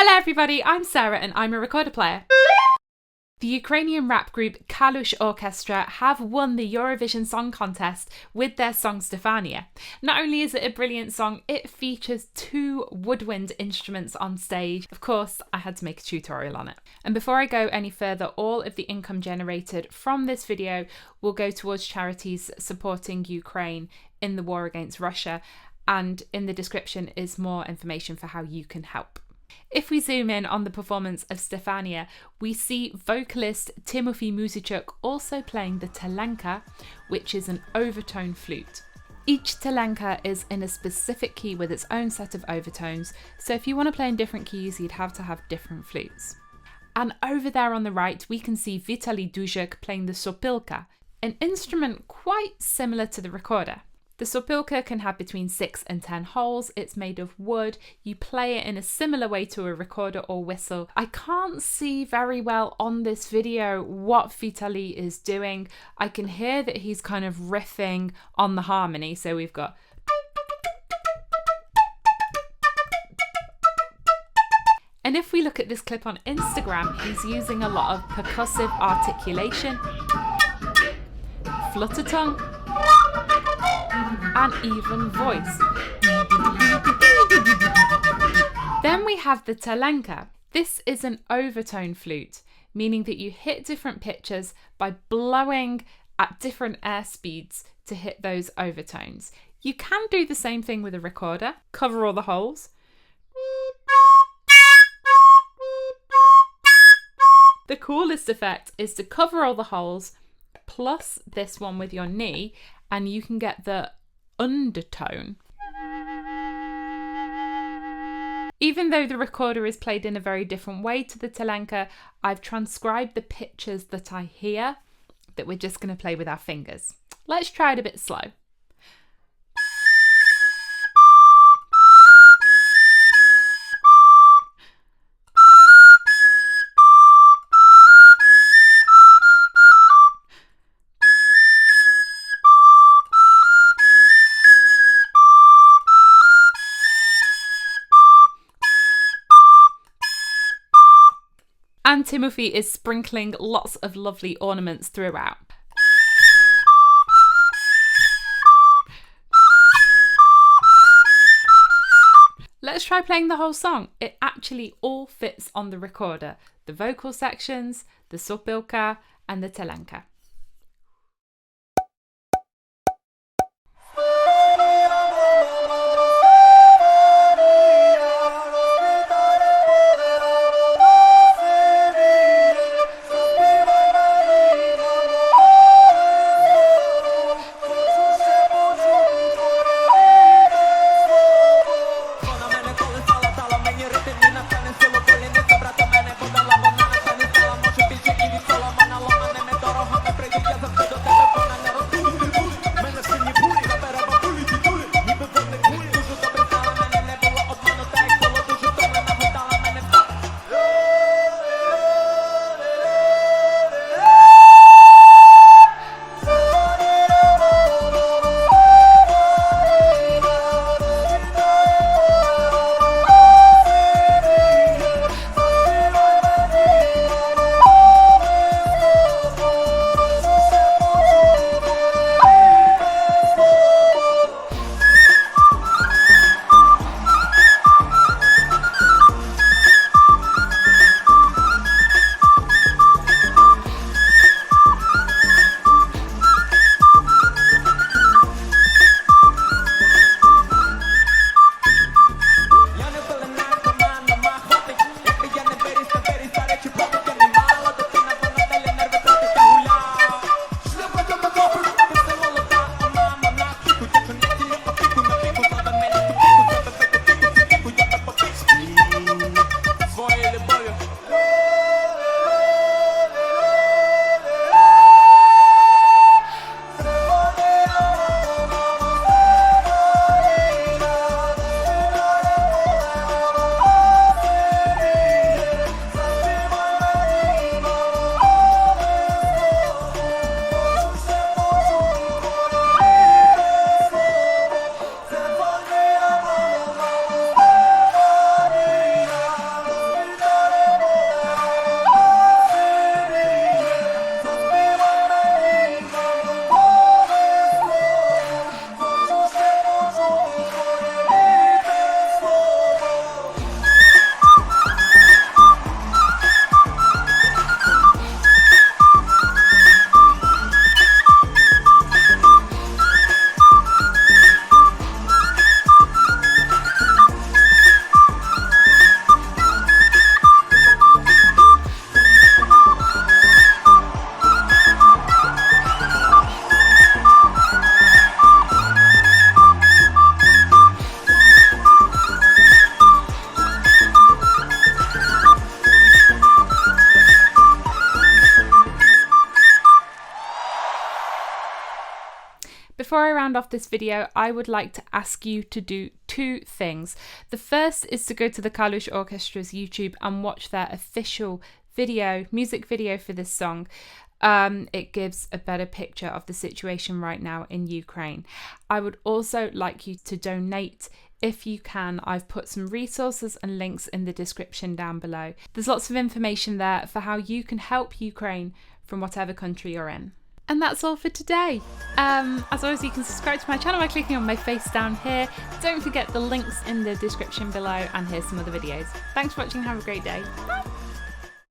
Hello everybody, I'm Sarah and I'm a recorder player. The Ukrainian rap group Kalush Orchestra have won the Eurovision Song Contest with their song Stefania. Not only is it a brilliant song, it features 2 woodwind instruments on stage. Of course, I had to make a tutorial on it. And before I go any further, all of the income generated from this video will go towards charities supporting Ukraine in the war against Russia, and in the description is more information for how you can help. If we zoom in on the performance of Stefania, we see vocalist Tymofii Muzychuk also playing the Telenka, which is an overtone flute. Each Telenka is in a specific key with its own set of overtones, so if you want to play in different keys, you'd have to have different flutes. And over there on the right, we can see Vitalii Duzhyk playing the Sopilka, an instrument quite similar to the recorder. The Sopilka can have between 6 and 10 holes. It's made of wood. You play it in a similar way to a recorder or whistle. I can't see very well on this video what Vitalii is doing. I can hear that he's kind of riffing on the harmony. So we've got... And if we look at this clip on Instagram, he's using a lot of percussive articulation, flutter tongue, and even voice. Then we have the Telenka. This is an overtone flute, meaning that you hit different pitches by blowing at different air speeds to hit those overtones. You can do the same thing with a recorder, cover all the holes. The coolest effect is to cover all the holes, plus this one with your knee, and you can get the undertone. Even though the recorder is played in a very different way to the Telenka, I've transcribed the pitches that I hear that we're just going to play with our fingers. Let's try it a bit slow. And Tymofii is sprinkling lots of lovely ornaments throughout. Let's try playing the whole song. It actually all fits on the recorder. The vocal sections, the Sopilka and the Telenka. Before I round off this video, I would like to ask you to do two things. The first is to go to the Kalush Orchestra's YouTube and watch their official music video for this song. It gives a better picture of the situation right now in Ukraine. I would also like you to donate if you can. I've put some resources and links in the description down below. There's lots of information there for how you can help Ukraine from whatever country you're in. And that's all for today. As always, you can subscribe to my channel by clicking on my face down here. Don't forget the links in the description below, and here's some other videos. Thanks for watching. Have a great day. Bye.